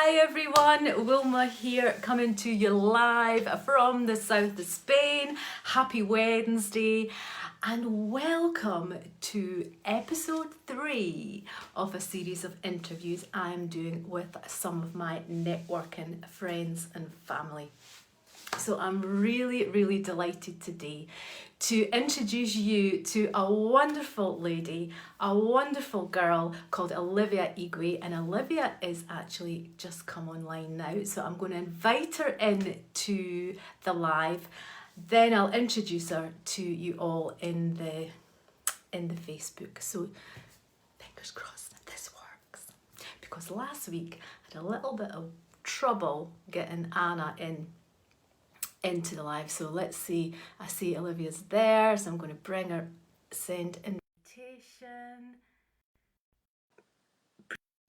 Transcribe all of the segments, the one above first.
Hi everyone, Wilma here coming to you live from the south of Spain. Happy Wednesday and welcome to episode 3 of a series of interviews I'm doing with some of my networking friends and family. So I'm really delighted today to introduce you to a wonderful lady, a wonderful girl called Olivia Igwe, and Olivia is actually just come online now. So I'm going to invite her in to the live, then I'll introduce her to you all in the Facebook. So fingers crossed that this works, because last week I had a little bit of trouble getting Anna into the live. So let's see. I see Olivia's there, so I'm going to bring her, send invitation,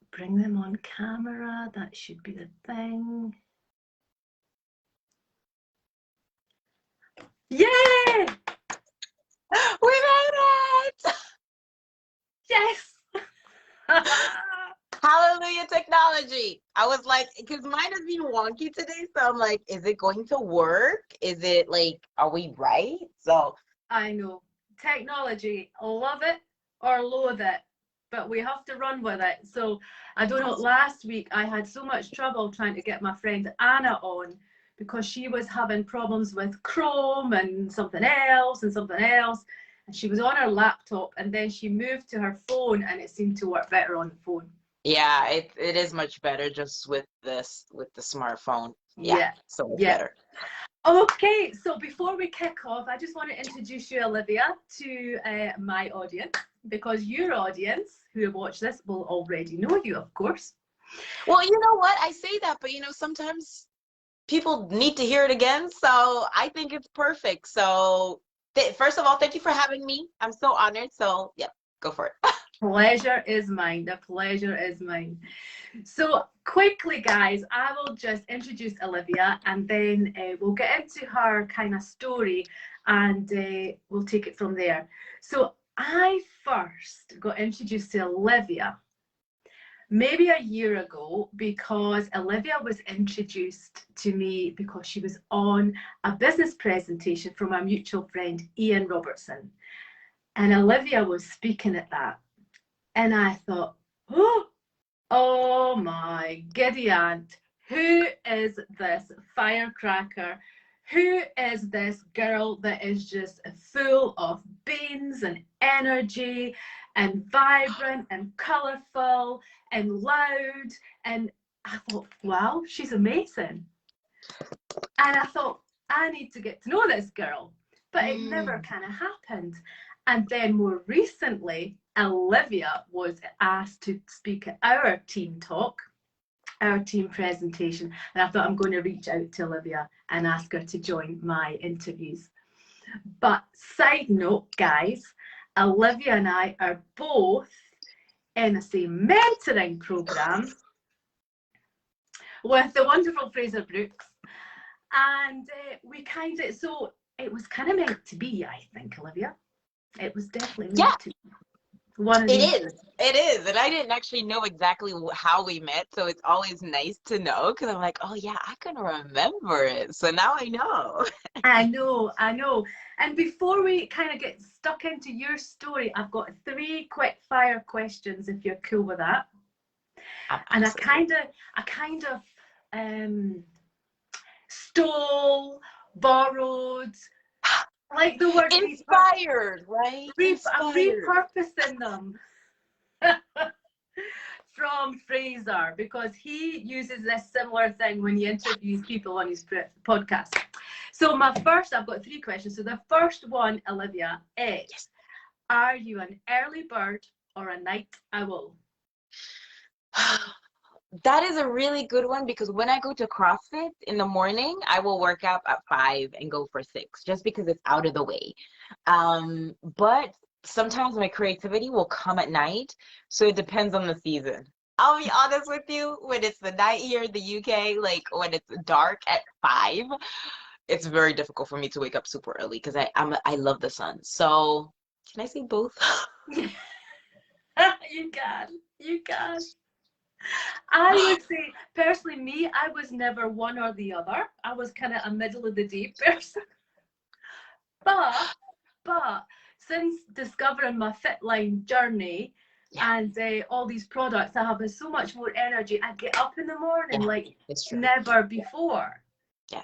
bring them on camera. That should be the thing. Yay! We made it! Yes! Hallelujah, technology. I was like, because mine has been wonky today, so I'm like, is it going to work? Is it like, are we right? So I know. Technology, love it or loathe it, but we have to run with it. So I don't know, last week I had so much trouble trying to get my friend Anna on because she was having problems with Chrome and something else and something else. And she was on her laptop and then she moved to her phone and it seemed to work better on the phone. yeah, it is much better just with the smartphone. Yeah, so much better. Okay, so before we kick off, I just want to introduce you, Olivia, to my audience, because your audience who have watched this will already know you, of course. Well, you know what? I say that, but sometimes people need to hear it again, so I think it's perfect. So first of all, thank you for having me. I'm so honored. So yeah, go for it. Pleasure is mine. The pleasure is mine. So quickly, guys, I will just introduce Olivia and then we'll get into her kind of story and we'll take it from there. So I first got introduced to Olivia maybe a year ago because Olivia was introduced to me because she was on a business presentation from our mutual friend Ian Robertson, and Olivia was speaking at that, and I thought, oh my giddy aunt, who is this firecracker? Who is this girl that is just full of beans and energy and vibrant and colourful and loud? And I thought, wow, she's amazing. And I thought, I need to get to know this girl. But it never kind of happened. And then more recently, Olivia was asked to speak at our team talk, our team presentation. And I thought, I'm going to reach out to Olivia and ask her to join my interviews. But side note, guys, Olivia and I are both in the same mentoring program with the wonderful Fraser Brooks. And we kind of, so it was kind of meant to be, I think, Olivia. It was definitely meant to be. It is. And I didn't actually know exactly how we met. So it's always nice to know because I'm like, oh, yeah, I can remember it. So now I know. I know. And before we kind of get stuck into your story, I've got 3 quick fire questions if you're cool with that. And I kind of stole, borrowed, like the word inspired, right? I'm repurposing them from Fraser because he uses this similar thing when he interviews people on his podcast. So I've got 3 questions. So the first one, Olivia, is, are you an early bird or a night owl? That is a really good one because when I go to CrossFit in the morning, I will work out at 5 and go for 6 just because it's out of the way. But sometimes my creativity will come at night, so it depends on the season. I'll be honest with you, when it's the night here in the UK, like when it's dark at 5, it's very difficult for me to wake up super early because I love the sun. So can I say both? You can. I would say, personally, me, I was never one or the other. I was kind of a middle of the day person. But, but since discovering my fit line journey Yeah, and all these products, I have so much more energy. I get up in the morning yeah, like it's true. never before. Yeah,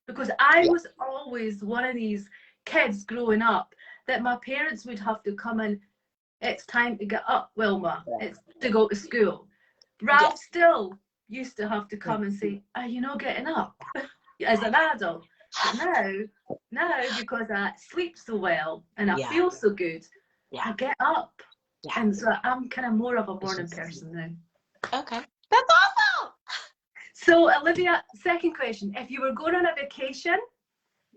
Because I yeah, was always one of these kids growing up that my parents would have to come in. It's time to get up, Wilma. yeah, It's to go to school. yeah. Ralph still used to have to Mm. come and say, "Are you not getting up?" as an adult. But now because I sleep so well and I Yeah, feel so good, yeah, I get up. yeah. And so I'm kind of more of a It's morning just person now. okay. That's awesome. So, Olivia, second question. If you were going on a vacation,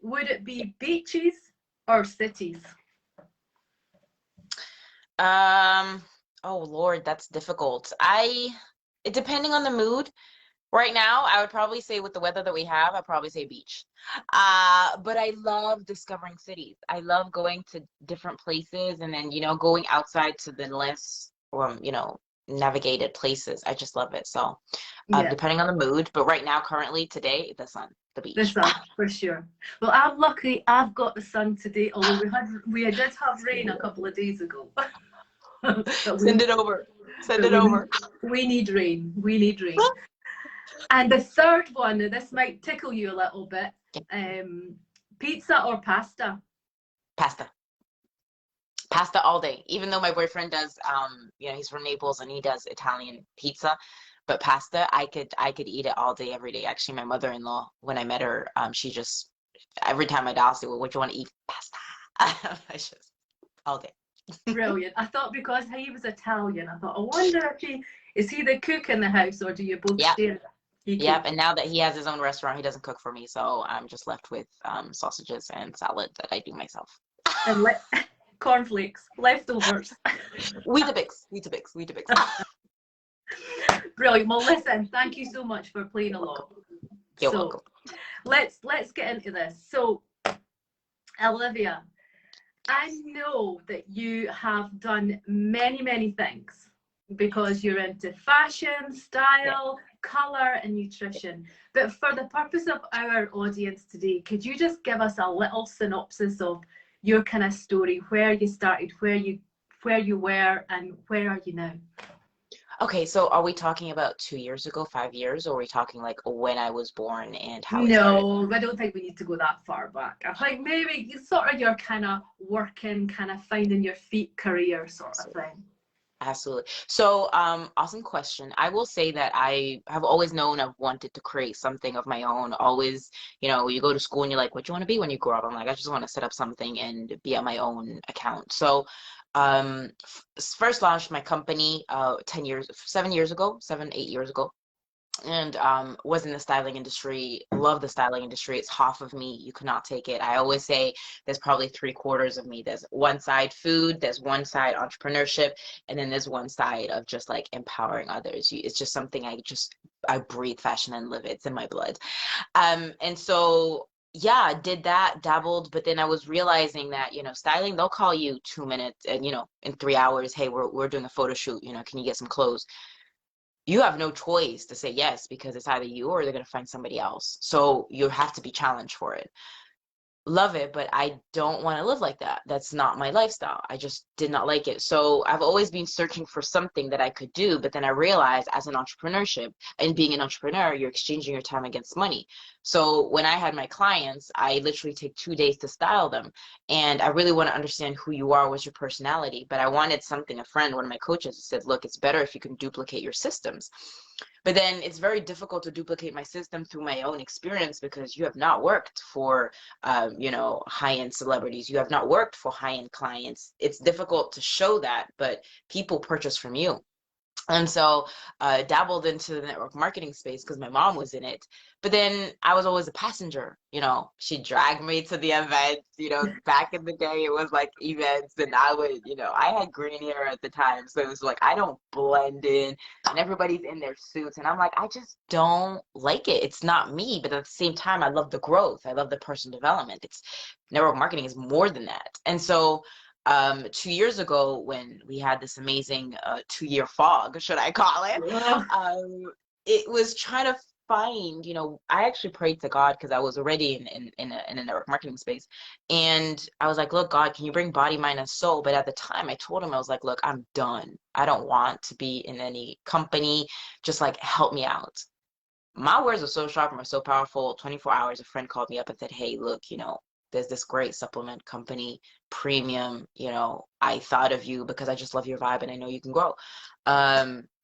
would it be beaches or cities? Um, oh Lord, that's difficult. Depending on the mood. Right now, I would probably say with the weather that we have, I'd probably say beach. But I love discovering cities. I love going to different places and then, going outside to the less, navigated places. I just love it. So, Yeah, depending on the mood, but right now, currently, today, the sun, the the beach. sun for sure. Well, I'm lucky I've got the sun today, although we did have rain a couple of days ago. but Send we it over. Send but it over. we need rain. We need rain. And the third one, now this might tickle you a little bit. Um, Pizza or pasta? Pasta. Pasta all day. Even though my boyfriend does, he's from Naples and he does Italian pizza, but pasta, I could eat it all day, every day. Actually, my mother-in-law, when I met her, she just every time I'd ask her, well, what do you want to eat? Pasta. I just all day. Brilliant. I thought because he was Italian, I thought, I wonder if he is he the cook in the house or do you both Yep, share? He yep. cooks. And now that he has his own restaurant, he doesn't cook for me, so I'm just left with sausages and salad that I do myself. And cornflakes, leftovers. Weetabix, Weetabix, Weetabix. Brilliant. Well, listen, thank you so much for playing You're along. welcome. You're So welcome. let's get into this. So, Olivia, I know that you have done many, many things because you're into fashion, Yeah. style, color, and nutrition. But for the purpose of our audience today, could you just give us a little synopsis of your kind of story, where you started, where you were, and where are you now? Okay, so are we talking about 2 years ago, 5 years, or are we talking like when I was born and how it started? No, I don't think we need to go that far back. I think maybe sort of your kind of working, kind of finding your feet career sort of Absolutely. thing. Absolutely. So, awesome question. I will say that I have always known I've wanted to create something of my own. Always, you go to school and you're like, what do you want to be when you grow up? I'm like, I just want to set up something and be on my own account. So, first launched my company 10 years, 7 years ago, 8 years ago, and was in the styling industry. Love the styling industry. It's half of me. You cannot take it. I always say there's probably three-quarters of me. There's one side food, there's one side entrepreneurship, and then there's one side of just like empowering others. It's just something I breathe fashion and live it. It's in my blood. And so yeah, did that, dabbled, but then I was realizing that, styling, they'll call you 2 minutes and, in 3 hours, hey, we're doing a photo shoot, can you get some clothes? You have no choice to say yes because it's either you or they're going to find somebody else. So you have to be challenged for it. Love it, but I don't want to live like that. That's not my lifestyle. I just did not like it. So I've always been searching for something that I could do, but then I realized as an entrepreneurship and being an entrepreneur, you're exchanging your time against money. So when I had my clients, I literally take 2 days to style them. And I really want to understand who you are, what's your personality. But I wanted something, a friend, one of my coaches said, look, it's better if you can duplicate your systems. But then it's very difficult to duplicate my system through my own experience because you have not worked for high-end celebrities. You have not worked for high-end clients. It's difficult to show that, but people purchase from you. And so dabbled into the network marketing space because my mom was in it. But then I was always a passenger. She dragged me to the events. Back in the day, it was like events, and I would, I had green hair at the time. So it was like, I don't blend in, and everybody's in their suits. And I'm like, I just don't like it. It's not me. But at the same time, I love the growth. I love the personal development. Network marketing is more than that. And so 2 years ago when we had this amazing 2 year fog, should I call it? Oh, It was trying to find, I actually prayed to God because I was already in a network marketing space. And I was like, look, God, can you bring body, mind, and soul? But at the time I told him, I was like, look, I'm done. I don't want to be in any company. Just like help me out. My words are so sharp and are so powerful. 24 hours, a friend called me up and said, hey, look, there's this great supplement company, premium, I thought of you because I just love your vibe and I know you can grow.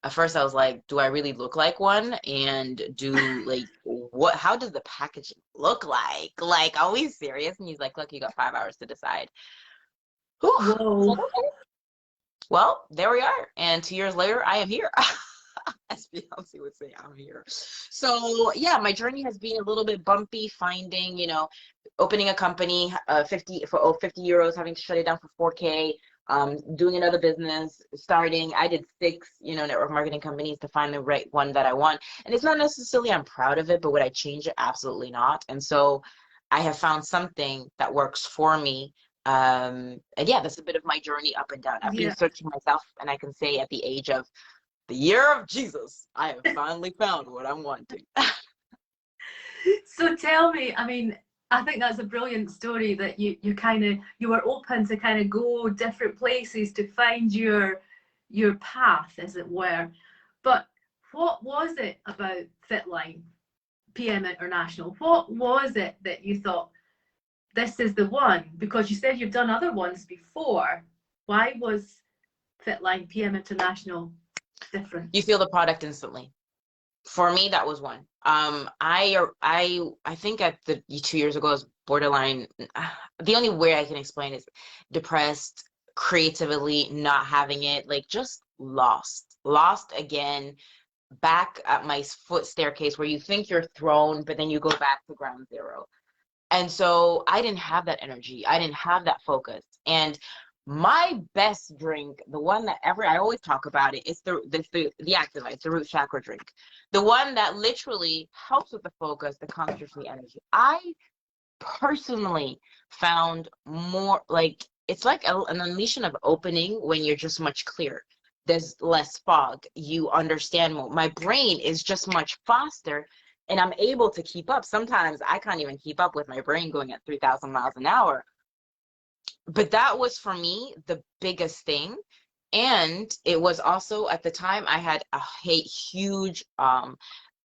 At first I was like, do I really look like one? And how does the packaging look like? Like, are we serious? And he's like, look, you got 5 hours to decide. Whew. I was whoa. like, okay. Well, there we are. And 2 years later, I am here. As Beyonce would say, I'm here. So yeah, my journey has been a little bit bumpy, finding, opening a company, 50 euros, having to shut it down for 4K, doing another business, starting. I did 6, network marketing companies to find the right one that I want. And it's not necessarily I'm proud of it, but would I change it? Absolutely not. And so I have found something that works for me. And yeah, that's a bit of my journey up and down. I've been Yeah. searching myself, and I can say at the age of the year of Jesus, I have finally found what I'm wanting. So tell me, I mean, I think that's a brilliant story that you were open to kind of go different places to find your path, as it were. But what was it about Fitline PM International? What was it that you thought this is the one? Because you said you've done other ones before. Why was Fitline PM International different? You feel the product instantly. For me, that was one. I think at the 2 years ago, I was borderline. The only way I can explain is depressed, creatively not having it, like just lost again, back at my foot staircase where you think you're thrown, but then you go back to ground zero. And so I didn't have that energy. I didn't have that focus. And my best drink, the one that I always talk about it, is the Activite, the root chakra drink. The one that literally helps with the focus, the concentration, the energy. I personally found more like it's like an unleashing of opening when you're just much clearer. There's less fog. You understand more. My brain is just much faster and I'm able to keep up. Sometimes I can't even keep up with my brain going at 3,000 miles an hour. But that was for me the biggest thing. And it was also at the time I had a huge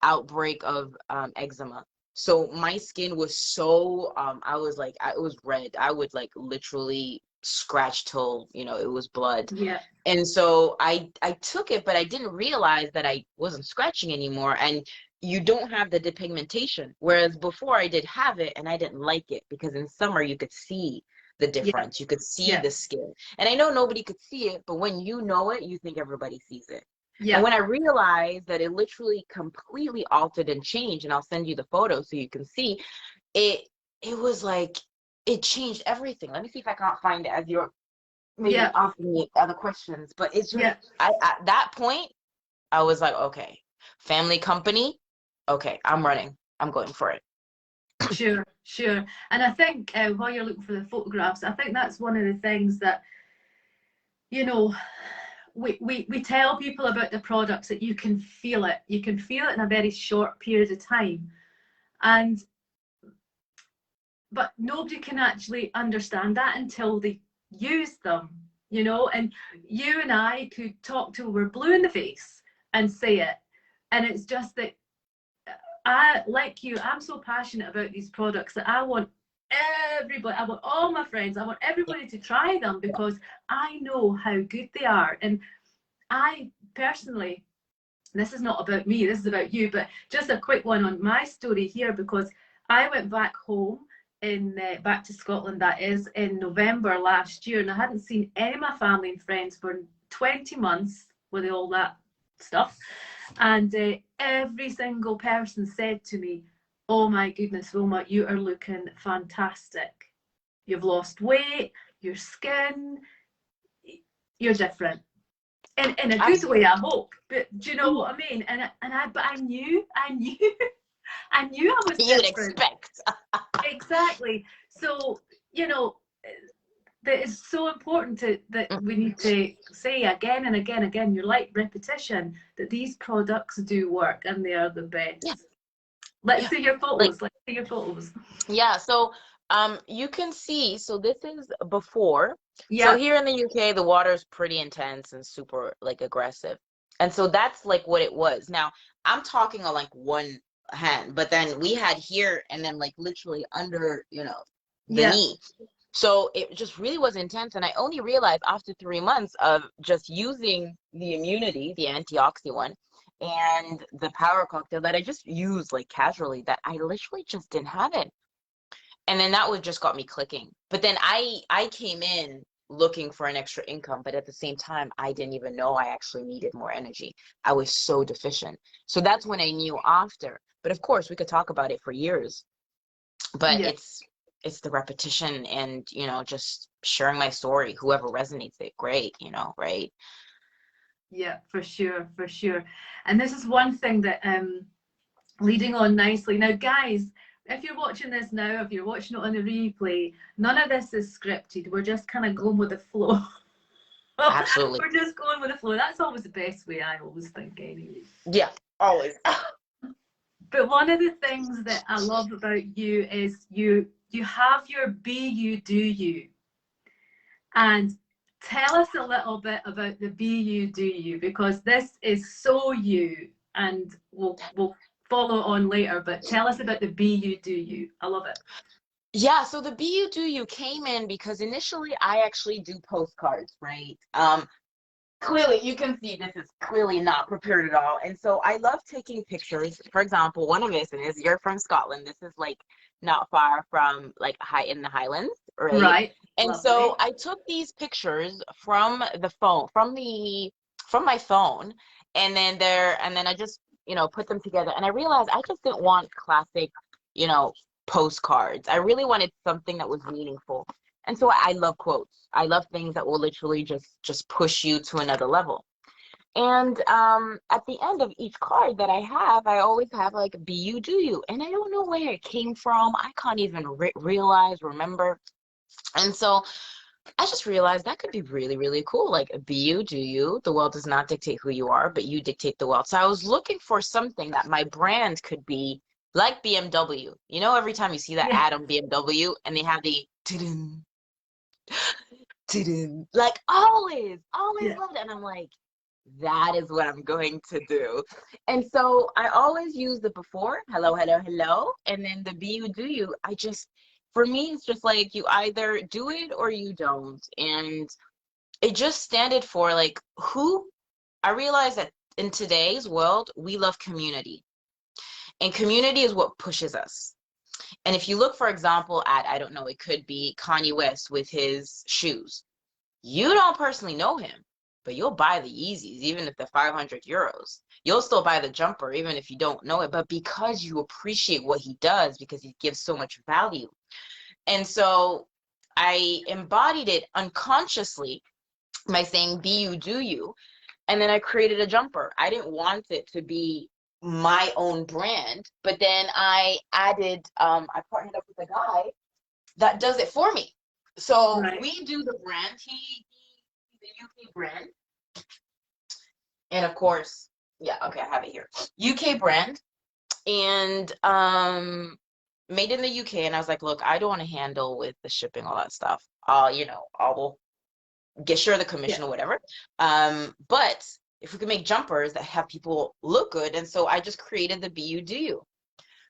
outbreak of eczema. So my skin was so I was like it was red. I would like literally scratch till it was blood. Yeah. And so I took it, but I didn't realize that I wasn't scratching anymore. And you don't have the depigmentation. Whereas before I did have it and I didn't like it because in summer you could see the Yeah. difference. You could see Yeah. the skin. And I know nobody could see it, but when you know it, you think everybody sees it. And Yeah. when I realized that it literally completely altered and changed, and I'll send you the photo so you can see, it it was like it changed everything. Let me see if I can't find it as you're maybe Yeah. asking me other questions. But it's just Yeah. I at that point I was like, okay, family company, okay, I'm running. I'm going for it. Sure, sure. And I think while you're looking for the photographs, I think that's one of the things that, you know, we tell people about the products that you can feel it. You can feel it in a very short period of time. And but nobody can actually understand that until they use them, and you and I could talk till we're blue in the face and say it. And it's just that like you, I'm so passionate about these products that I want everybody, I want all my friends, I want everybody to try them because I know how good they are. And I personally, this is not about me, this is about you, but just a quick one on my story here, because I went back home back to Scotland, that is, in November last year, and I hadn't seen any of my family and friends for 20 months with all that stuff. And every single person said to me, oh my goodness, Wilma, you are looking fantastic. You've lost weight, your skin, you're different. In a good way, I hope. But do you know what I mean? But I knew, I knew I was You'd different. expect. Exactly. So, that is so important to that we need to say again and again and again. You're like repetition that these products do work and they are the Yeah, best. Let's yeah. see your Like, photos. Let's see your photos. yeah, so you can see, so this is before. So Yeah, here in the UK, the water is pretty intense and super like aggressive. And so that's like what it was. Now, I'm talking on like one hand, but then we had here and then like literally under, the yeah, knee. So it just really was intense. And I only realized after 3 months of just using the immunity, the antioxidant one, and the power cocktail that I just used like casually, that I literally just didn't have it. And then that would just got me clicking. But then I came in looking for an extra income, but at the same time I didn't even know I actually needed more energy. I was so deficient. So that's when I knew after. But of course we could talk about it for years, but yeah. it's the repetition and just sharing my story. Whoever resonates it, great, right? Yeah, for sure, for sure. And this is one thing that leading on nicely. Now, guys, if you're watching this now, if you're watching it on the replay, none of this is scripted. We're just kind of going with the flow. Absolutely. We're just going with the flow. That's always the best way, I always think, anyway. Yeah, always. But one of the things that I love about you is you have your be you do you. And tell us a little bit about the be you do you, because this is so you, and we'll follow on later, but tell us about the be you do you. I love it. Yeah, so the Be You Do You came in because initially I actually do postcards, right? Clearly you can see this is clearly not prepared at all. And so I love taking pictures. For example, one of this is you're from Scotland. This is like not far from like high in the Highlands, right? Right. And Lovely. so I took these pictures from the phone, from my phone, and then I just, put them together. And I realized I just didn't want classic, you know, postcards. I really wanted something that was meaningful. And so I love quotes. I love things that will literally just push you to another level. And at the end of each card that I have, I always have like "Be you, do you," and I don't know where it came from. I can't even remember. And so I just realized that could be really, really cool. Like, be you, do you. The world does not dictate who you are, but you dictate the world. So I was looking for something that my brand could be like BMW. You know, every time you see that Yeah. ad on BMW and they have the like always Yeah. loved it. And I'm like, that is what I'm going to do. And so I always use the before, hello, hello, hello. And then the be you, do you. For me, it's just like you either do it or you don't. And it just standed for like I realized that in today's world, we love community. And community is what pushes us. And if you look, for example, at, I don't know, it could be Kanye West with his shoes. You don't personally know him, but you'll buy the Yeezys, even if they're 500 euros. You'll still buy the jumper, even if you don't know it, but because you appreciate what he does, because he gives so much value. And so I embodied it unconsciously by saying, be you, do you. And then I created a jumper. I didn't want it to be my own brand, but then I partnered up with a guy that does it for me. So Right. we do the brand. He's a UK brand. And of course, yeah, okay, I have it here. UK brand. And made in the UK. And I was like, look, I don't want to handle with the shipping, all that stuff. I will get sure the Yeah. commission or whatever. But if we could make jumpers that have people look good. And so I just created the Be You Do You.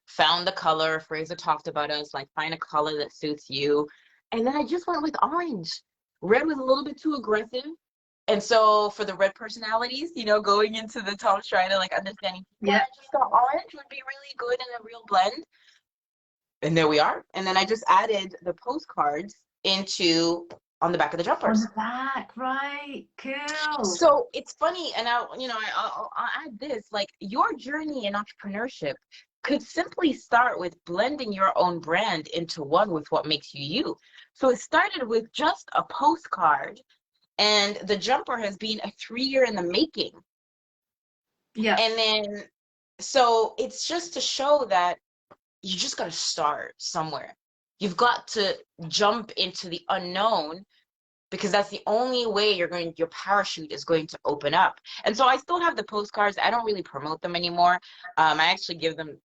Found the color. Fraser talked about us, like find a color that suits you. And then I just went with orange. Red was a little bit too aggressive. And so for the red personalities, going into the top, trying to like understanding people, I Yeah. just thought orange would be really good in a real blend. And there we are. And then I just added the postcards into on the back of the On jumpers. the back, right? Cool. So it's funny, and I'll add this, like your journey in entrepreneurship could simply start with blending your own brand into one with what makes you you. So it started with just a postcard, and the jumper has been a 3 year in the making. Yeah. And then, so it's just to show that you just got to start somewhere. You've got to jump into the unknown because that's the only way your parachute is going to open up. And so I still have the postcards. I don't really promote them anymore. I actually give them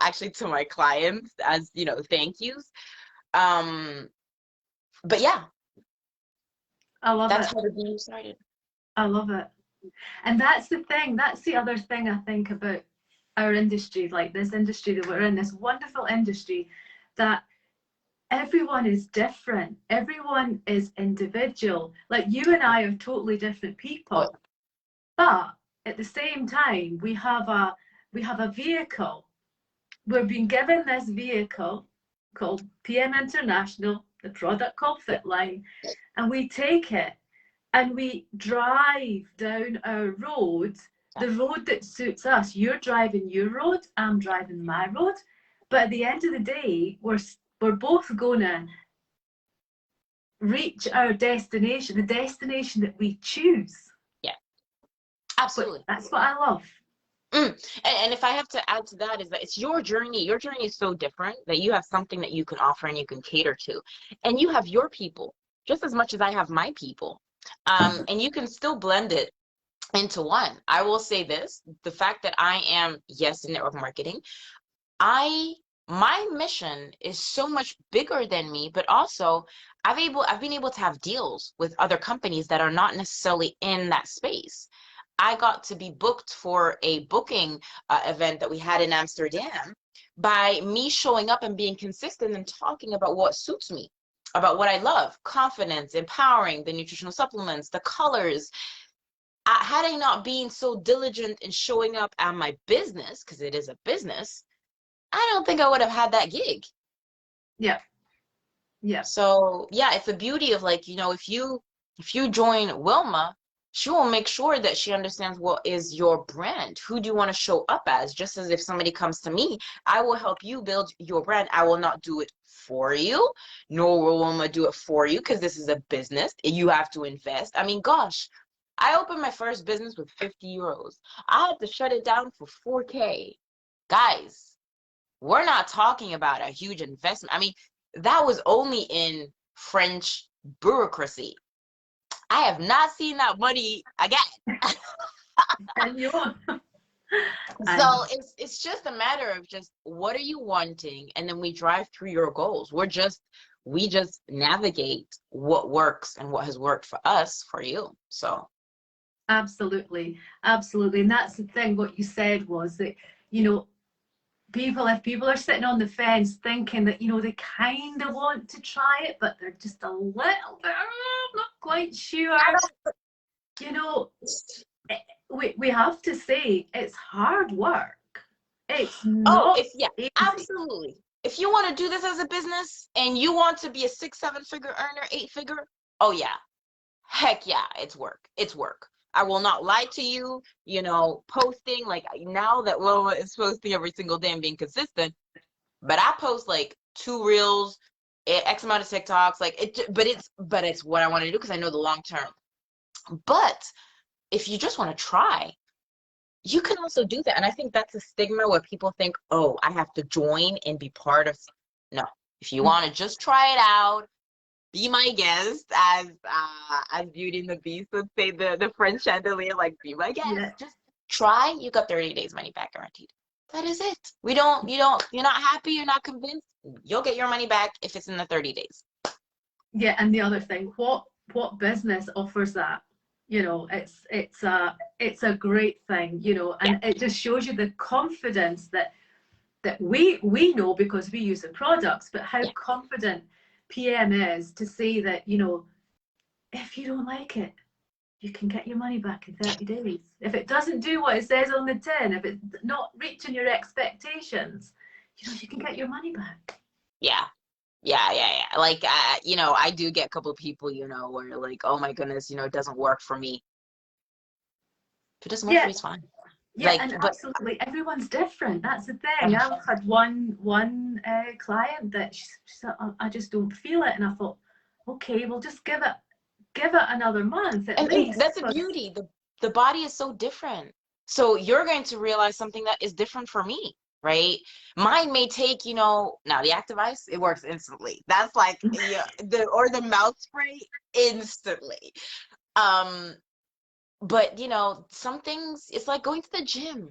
actually to my clients as, thank yous. But yeah, I love that's it. how the game started. I love it. And that's the thing, that's the other thing I think about our industry, like this industry that we're in, this wonderful industry, that everyone is different. Everyone is individual. Like you and I are totally different Oh, people. But at the same time, we have a vehicle. We're being given this vehicle called PM International, the product called Fitline, and we take it and we drive down our road, the road that suits us. You're driving your road, I'm driving my road. But at the end of the day, we're both gonna reach our destination, the destination that we choose. yeah, But absolutely. that's what I love. And if I have to add to that, is that it's your journey. Your journey is so different that you have something that you can offer and you can cater to. And you have your people just as much as I have my people. And you can still blend it into one. I will say this, the fact that I am, yes, in network marketing, my mission is so much bigger than me, but also I've been able to have deals with other companies that are not necessarily in that space. I got to be booked for a booking event that we had in Amsterdam by me showing up and being consistent and talking about what suits me, about what I love, confidence, empowering, the nutritional supplements, the colors. Had I not been so diligent in showing up at my business, because it is a business, I don't think I would have had that gig. Yeah. Yeah. So yeah, it's the beauty of, like, if you join Wilma, she will make sure that she understands what is your brand. Who do you want to show up as? Just as if somebody comes to me, I will help you build your brand. I will not do it for you, nor will Wilma do it for you, because this is a business. You have to invest. I mean, gosh, I opened my first business with 50 euros. I had to shut it down for 4K. Guys, we're not talking about a huge investment. I mean, that was only in French bureaucracy. I have not seen that money again. And you and So it's just a matter of just what are you wanting, and then we drive through your goals. We just navigate what works and what has worked for us for you. So absolutely, absolutely. And that's the thing, what you said was that, you know, if people are sitting on the fence thinking that, they kind of want to try it, but they're just a little bit, not quite sure. You know, we have to say it's hard work. It's oh, not if yeah, easy. absolutely. If you want to do this as a business and you want to be a 6, 7 figure earner, 8 figure, oh yeah, heck yeah, it's work. It's work. I will not lie to you, posting, like, now that Wilma is posting every single day and being consistent, but I post like 2 reels, X amount of TikToks, like but it's what I want to do because I know the long term. But if you just want to try, you can also do that. And I think that's a stigma where people think, oh, I have to join and be part of. No, if you want to just try it out, be my guest, as Beauty and the Beast would say, the French chandelier, like, be my guest. Yeah. Just try. You got 30 days money back guaranteed. That is it. You're not happy, you're not convinced, you'll get your money back if it's in the 30 days. Yeah, and the other thing, what business offers that? It's a great thing, Yeah. and it just shows you the confidence that we know because we use the products, but how Yeah. confident PM is to say that, if you don't like it, you can get your money back in 30 days. If it doesn't do what it says on the tin, if it's not reaching your expectations, you can get your money back. Yeah. Yeah. Like, I do get a couple of people, where like, oh my goodness, it doesn't work for me. If it doesn't work for Yeah, you, it's fine. yeah, Like, and but absolutely, everyone's different. That's the thing. I've had one client that she said, I just don't feel it, and I thought, okay, well, just give it another month at and least. that's a beauty. The body is so different. So you're going to realize something that is different for me. right? Mine may take, now the active ice, it works instantly. That's like, yeah, the mouth spray instantly. Um, but some things, it's like going to the gym.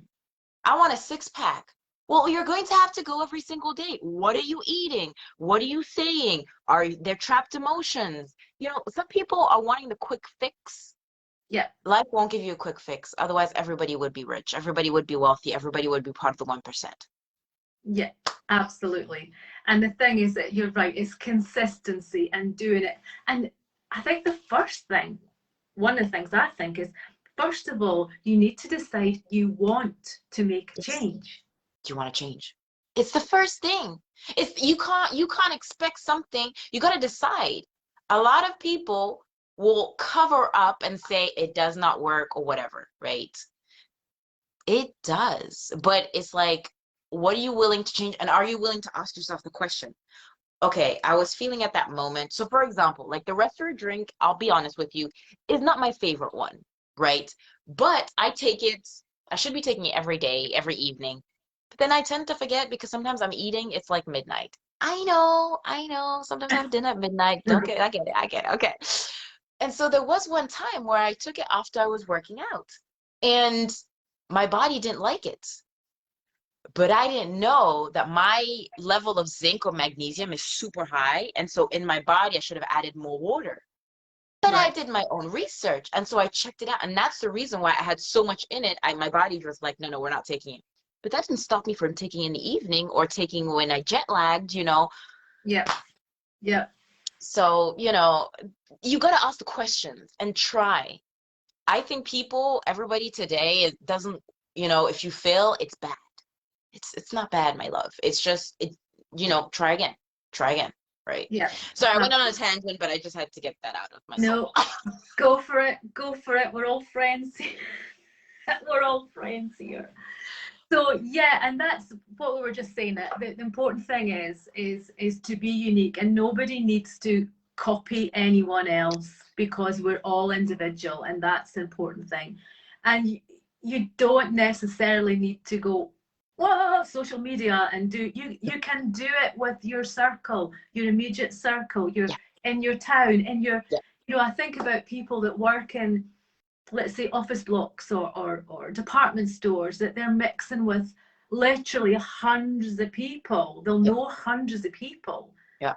I want a six pack. Well, you're going to have to go every single day. What are you eating? What are you saying? Are there trapped emotions? Some people are wanting the quick fix. Yeah. Life won't give you a quick fix. Otherwise, everybody would be rich. Everybody would be wealthy. Everybody would be part of the 1%. Yeah, absolutely. And the thing is that you're right, it's consistency and doing it. And I think the first thing, one of the things I think is, first of all, you need to decide you want to make a Yes. change. Do you want to change? It's the first thing. It's you can't expect something. You got to decide. A lot of people will cover up and say it does not work or whatever, right? It does. But it's like, what are you willing to change? And are you willing to ask yourself the question? Okay, I was feeling at that moment. So for example, like the restaurant drink, I'll be honest with you, is not my favorite one, right? But I should be taking it every day, every evening. But then I tend to forget because sometimes I'm eating, it's like midnight. I know. Sometimes I have dinner at midnight. Don't get, I get it. Okay. And so there was one time where I took it after I was working out, and my body didn't like it. But I didn't know that my level of zinc or magnesium is super high. And so in my body, I should have added more water. But I Right. did my own research. And so I checked it out. And that's the reason why I had so much in it. My body was like, no, we're not taking it. But that didn't stop me from taking in the evening or taking when I jet lagged. Yeah. Yeah. So, you got to ask the questions and try. I think everybody today doesn't, if you fail, it's bad. It's not bad, my love. It's just try again. Try again. Right. Yeah. Sorry, I went on a tangent, but I just had to get that out of my No, soul. go for it. Go for it. We're all friends. We're all friends here. So yeah, and that's what we were just saying. That the important thing is to be unique, and nobody needs to copy anyone else because we're all individual, and that's the important thing. And you don't necessarily need to go, whoa, social media and do you can do it with your circle, your immediate circle, your Yeah, in your town, in your yeah, I think about people that work in, let's say, office blocks or department stores, that they're mixing with literally hundreds of people. They'll yeah, know hundreds of people, yeah,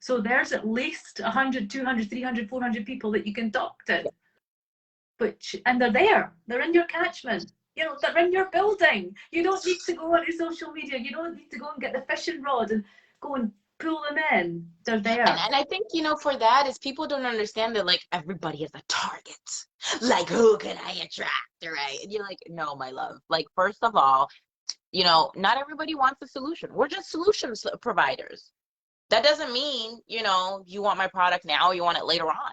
so there's at least 100, 200, 300, 400 people that you can talk to, yeah. and they're in your catchment, they're in your building. You don't need to go onto social media, you don't need to go and get the fishing rod and go and pull them in. They're And there. and I think, for that is people don't understand that like everybody is a target. Like who can I attract, right? And you're like, no, my love. Like first of all, not everybody wants a solution. We're just solutions providers. That doesn't mean, you want my product now, you want it later on.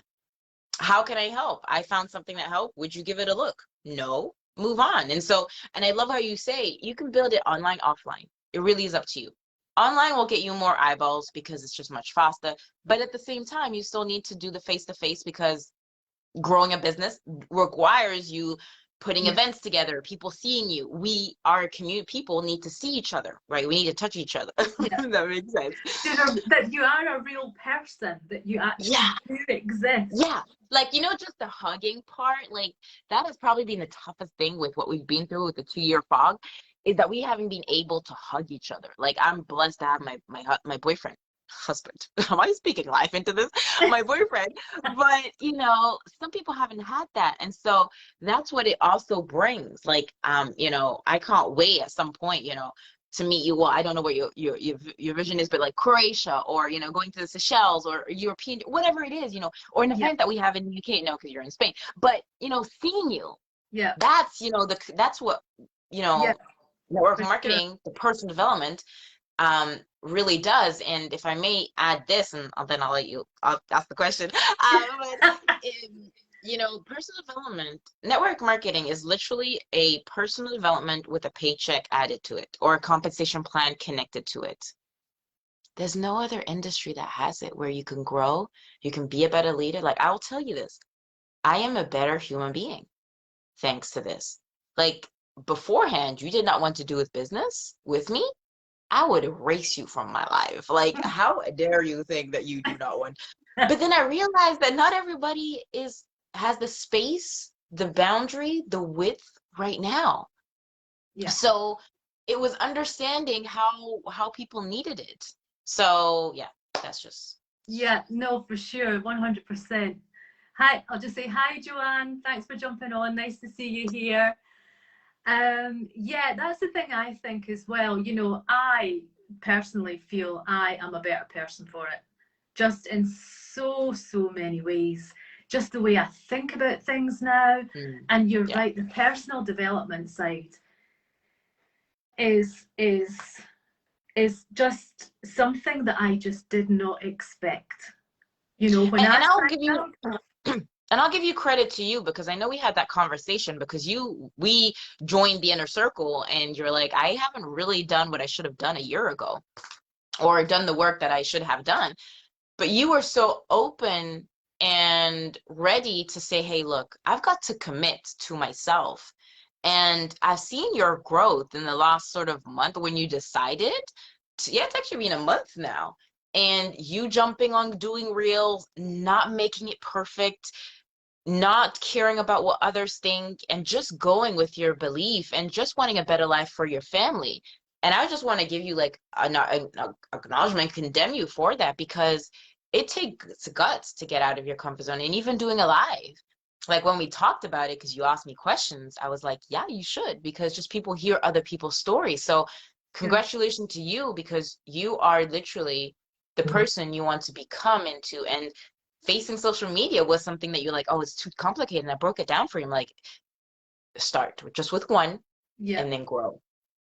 How can I help? I found something that helped. Would you give it a look? No. Move on. And I love how you say you can build it online, offline. It really is up to you. Online will get you more eyeballs because it's just much faster. But at the same time, you still need to do the face to face because growing a business requires you putting Yeah. events together, people seeing you. We are community people need to see each other, right? We need to touch each other. Yeah. That makes sense. That you are a real person, that you Yeah. actually do exist. Yeah. Like, just the hugging part, like that has probably been the toughest thing with what we've been through with the 2-year fog, is that we haven't been able to hug each other. Like I'm blessed to have my boyfriend, husband. Am I speaking life into this? My boyfriend. But, some people haven't had that. And so that's what it also brings. Like, I can't wait at some point, to meet you. Well, I don't know what your vision is, but like Croatia or going to the Seychelles or European, whatever it is, or an Yeah. event that we have in the UK. No, because you're in Spain. But seeing you, Yeah. that's that's what Yeah. network For sure. marketing, the personal development, really does. And if I may add this, and then I'll ask the question. But personal development, network marketing is literally a personal development with a paycheck added to it or a compensation plan connected to it. There's no other industry that has it where you can grow, you can be a better leader. Like, I'll tell you this, I am a better human being thanks to this. Like, beforehand you did not want to do with business with me, I would erase you from my life. Like, how dare you think that you do not want? But then I realized that not everybody has the space, the boundary, the width right now. Yeah. So it was understanding how people needed it. So yeah, that's just Yeah, no, for sure, 100%. Hi, I'll just say hi, Joanne. Thanks for jumping on. Nice to see you here. Yeah, that's the thing I think as well. You know, I personally feel I am a better person for it, just in so many ways. Just the way I think about things now. And you're yeah. right, the personal development side is is just something that I just did not expect. You know, when I And I'll give signed you up, and I'll give you credit to you because I know we had that conversation because we joined the inner circle and you're like, I haven't really done what I should have done a year ago or done the work that I should have done. But you were so open and ready to say, hey, look, I've got to commit to myself. And I've seen your growth in the last sort of month when you decided yeah, it's actually been a month now. And you jumping on doing reels, not making it perfect, not caring about what others think, and just going with your belief and just wanting a better life for your family. And I just want to give you like an acknowledgement, condemn you for that because it takes guts to get out of your comfort zone. And even doing a live, like when we talked about it, because you asked me questions, I was like, yeah, you should, because just people hear other people's stories. So yeah, congratulations to you because you are literally the person you want to become into. And facing social media was something that you're like, oh, it's too complicated. And I broke it down for you. I'm like, start just with one yeah, and then grow.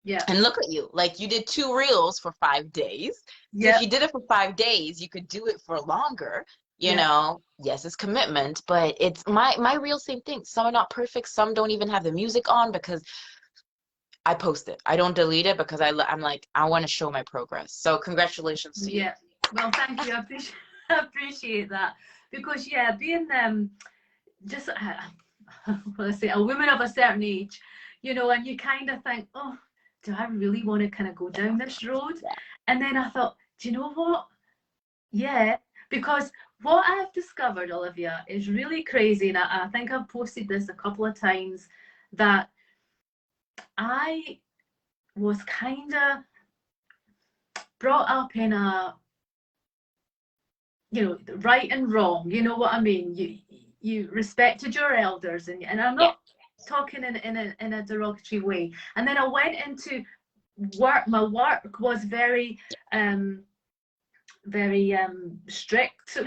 yeah, And look at you, like you did 2 reels for 5 days. So if yeah, you did it for 5 days, you could do it for longer. You yeah, know, yes, it's commitment, but it's my real same thing. Some are not perfect. Some don't even have the music on because I post it. I don't delete it because I'm like, I want to show my progress. So congratulations to you. yeah. Well, thank you. I appreciate I appreciate that because yeah, being just let's say a woman of a certain age, you know, and you kind of think, oh, do I really want to kind of go down this road? Yeah. And then I thought, do you know what? Yeah, because what I've discovered, Olivia, is really crazy, and I think I've posted this a couple of times that I was kind of brought up in a, you know, right and wrong. You know what I mean? You respected your elders, and I'm Yeah. not talking in a derogatory way. And then I went into work. My work was very strict.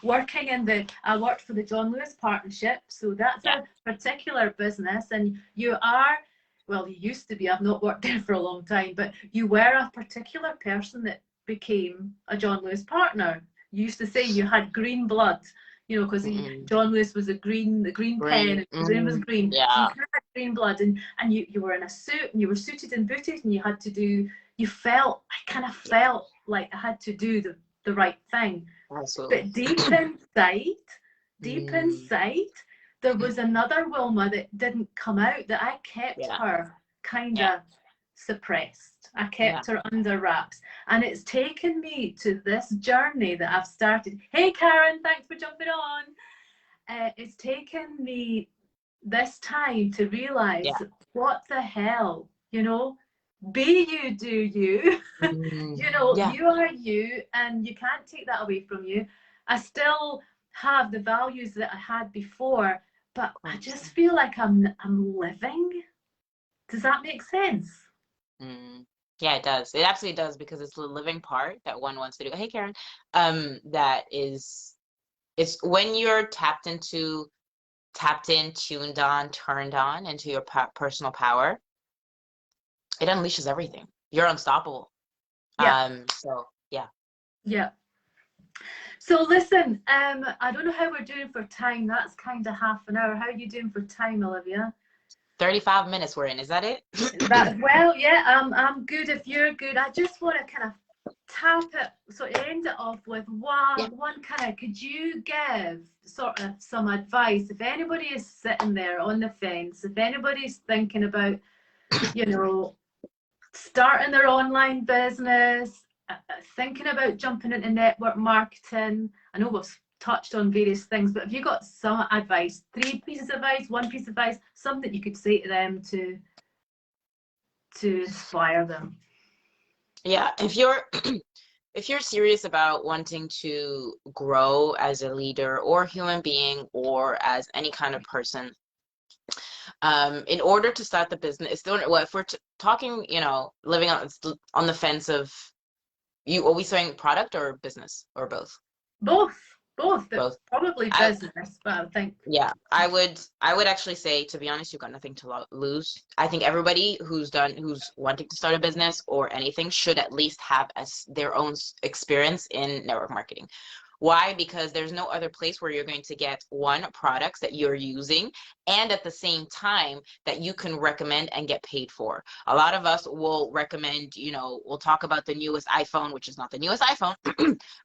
Working in the I worked for the John Lewis Partnership, so that's Yeah. a particular business, and you are, well, you used to be, I've not worked there for a long time, but you were a particular person that became a John Lewis partner. You used to say you had green blood, you know, because Mm-mm. John Lewis was the green pen, Green. and his name was green, so you Yeah. kind of had green blood, and you were in a suit and you were suited and booted, and you had to do, you felt, I kind of Yeah. felt like I had to do the right thing. Absolutely. But deep Mm, inside, there was another Wilma that didn't come out, that I kept yeah. her kind Yeah. of suppressed. I Yeah. kept her under wraps. And it's taken me to this journey that I've started. Hey, Karen, thanks for jumping on. It's taken me this time to realize, Yeah. what the hell, you know? Be you, do you. You know, Yeah. you are you, and you can't take that away from you. I still have the values that I had before, but I just feel like I'm living. Does that make sense? Mm. Yeah, it does. It absolutely does because it's the living part that one wants to do. Hey, Karen. That is, it's when you're tapped in, tuned on, turned on into your personal power, it unleashes everything. You're unstoppable. Yeah, So yeah. yeah. So listen, I don't know how we're doing for time. That's kind of half an hour. How are you doing for time, Olivia? 35 minutes we're in. Is that it? That, well, yeah, I'm good if you're good. I just want to kind of tap it, so end it off with Yeah. one kind of, could you give sort of some advice if anybody is sitting there on the fence, if anybody's thinking about you know, starting their online business, thinking about jumping into network marketing. I know we've touched on various things, but have you got some advice, 3 pieces of advice, 1 piece of advice, something you could say to them to inspire them? Yeah, if you're if you're serious about wanting to grow as a leader or human being or as any kind of person, in order to start the business, well, if we're talking, living on the fence of you, are we saying product or business or both? Both, but Both. probably I business, but I think Yeah, I would actually say, to be honest, you've got nothing to lose. I think everybody who's wanting to start a business or anything should at least have their own experience in network marketing. Why? Because there's no other place where you're going to get one, products that you're using, and at the same time that you can recommend and get paid for. A lot of us will recommend, we'll talk about the newest iPhone, which is not the newest iPhone,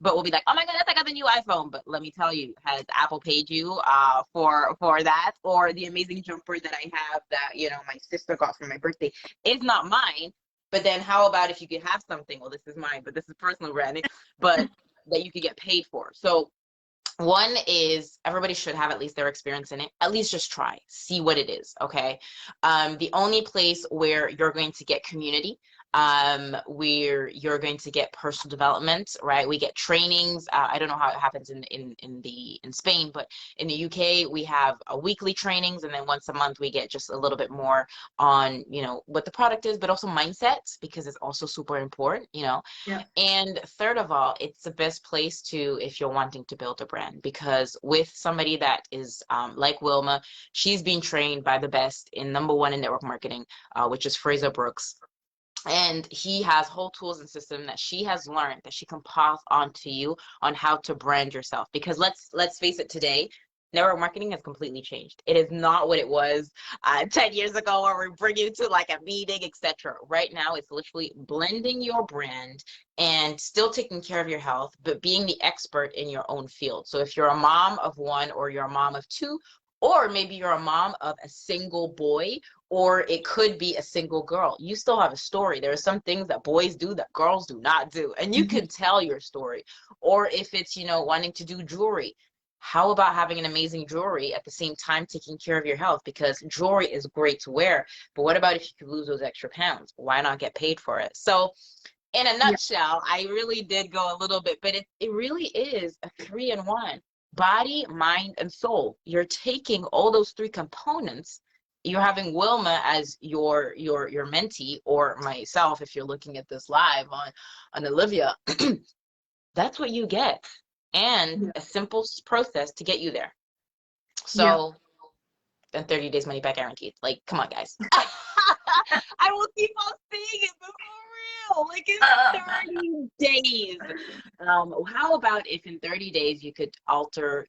but we'll be like, oh my goodness, I got the new iPhone. But let me tell you, has Apple paid you for that? Or the amazing jumper that I have that, my sister got for my birthday is not mine. But then how about if you could have something? Well, this is mine, but this is personal branding. But that you could get paid for. So one is everybody should have at least their experience in it. At least just try, see what it is. Okay. The only place where you're going to get community, where you're going to get personal development, right? We get trainings. I don't know how it happens in Spain, but in the UK we have a weekly trainings, and then once a month we get just a little bit more on what the product is, but also mindsets, because it's also super important. yeah, And third of all, it's the best place to, if you're wanting to build a brand, because with somebody that is like Wilma, she's being trained by the best in number one in network marketing, which is Fraser Brooks. And he has whole tools and system that she has learned that she can pass on to you on how to brand yourself. Because let's face it, today network marketing has completely changed. It is not what it was 10 years ago, where we bring you to like a meeting, etc. Right now, it's literally blending your brand and still taking care of your health, but being the expert in your own field. So if you're a mom of one, or you're a mom of two, or maybe you're a mom of a single boy, or it could be a single girl, you still have a story. There are some things that boys do that girls do not do, and you can tell your story. Or if it's, wanting to do jewelry, how about having an amazing jewelry at the same time taking care of your health? Because jewelry is great to wear, but what about if you could lose those extra pounds? Why not get paid for it? So in a yeah, nutshell, I really did go a little bit, but it really is a 3-in-1: body, mind, and soul. You're taking all those three components. You're having Wilma as your mentee, or myself if you're looking at this live on Olivia. That's what you get, and yeah, a simple process to get you there. yeah. So, then 30 days money back guaranteed. Like, come on, guys. I will keep on saying it, but for real, like, in 30 days. How about if in 30 days you could alter,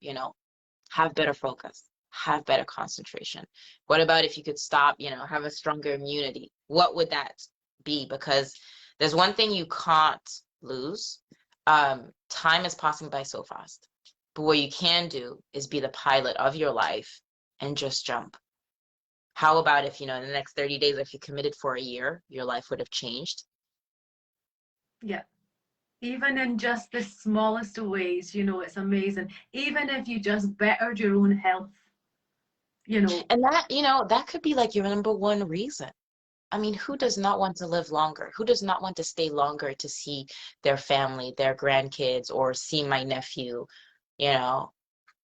have better focus, have better concentration? What about if you could stop, have a stronger immunity? What would that be? Because there's one thing you can't lose. Time is passing by so fast. But what you can do is be the pilot of your life and just jump. How about if, in the next 30 days, if you committed for a year, your life would have changed? Yeah. Even in just the smallest of ways, it's amazing. Even if you just bettered your own health, you know, And that could be like your number one reason. I mean, who does not want to live longer? Who does not want to stay longer to see their family, their grandkids, or see my nephew? You know,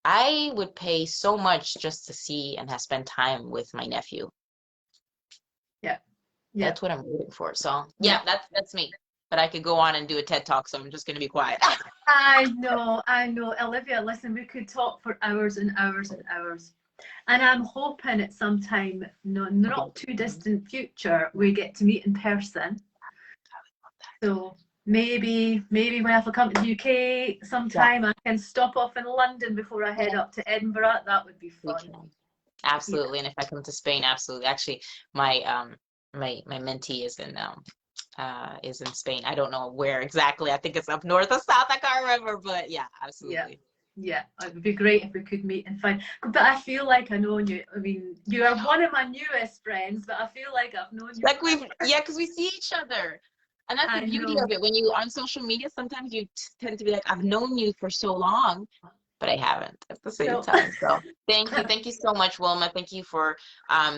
I would pay so much just to see and have spent time with my nephew. yeah, yeah, That's what I'm rooting for. So yeah. yeah, that's me. But I could go on and do a TED talk, so I'm just gonna be quiet. I know. Olivia, listen, we could talk for hours and hours and hours. And I'm hoping at some time, no, not too distant future, we get to meet in person. So maybe when I come to the UK Yeah, sometime, I can stop off in London before I head up to Edinburgh. That would be we fun. can. Yeah, Absolutely. And if I come to Spain, absolutely. Actually, my mentee is in Spain. I don't know where exactly. I think it's up north or south. I can't remember, but yeah, yeah. absolutely. Yeah, it would be great if we could meet and find. But I feel like I know you. I mean, you are one of my newest friends, but I feel like I've known you Like forever. yeah, because we see each other. And that's the I beauty know. of it. When you on social media, sometimes you tend to be like, I've known you for so long, but I haven't at the same No. time. So thank you. Thank you so much, Wilma. Thank you for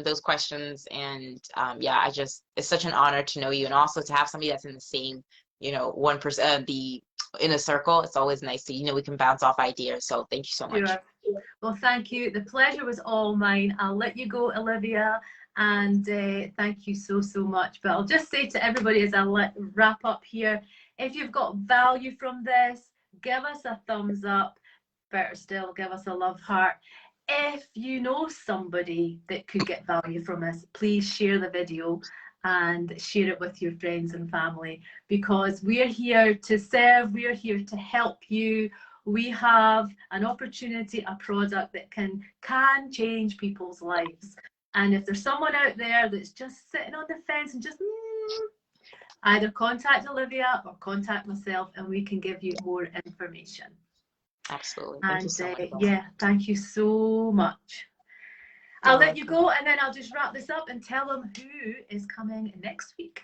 those questions. And yeah, it's such an honor to know you, and also to have somebody that's in the same, 1%, the in a circle. It's always nice to, we can bounce off ideas. So thank you so much. Sure. Well, thank you. The pleasure was all mine. I'll let you go, Olivia, and thank you so, so much. But I'll just say to everybody as I wrap up here, if you've got value from this, give us a thumbs up. Better still, give us a love heart. If you know somebody that could get value from us, please share the video and share it with your friends and family, because we're here to serve, we're here to help you. We have an opportunity, a product that can change people's lives. And if there's someone out there that's just sitting on the fence and just either contact Olivia or contact myself, and we can give you more information. Absolutely. Thank you And so much, Wilma. yeah, thank you so much. You're I'll let you welcome. go, and then I'll just wrap this up and tell them who is coming next week.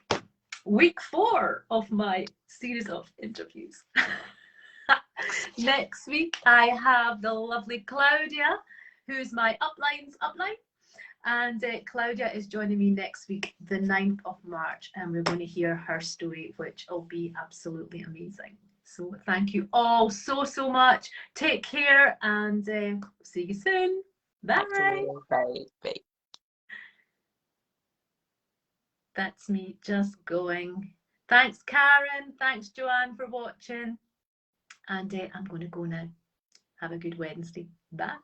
Week 4 of my series of interviews. Next week, I have the lovely Claudia, who's my upline. And Claudia is joining me next week, the 9th of March, and we're going to hear her story, which will be absolutely amazing. So thank you all so, so much. Take care, and see you soon. Bye. Absolutely. Bye. Bye. That's me just going. Thanks, Karen. Thanks, Joanne, for watching. And I'm going to go now. Have a good Wednesday. Bye.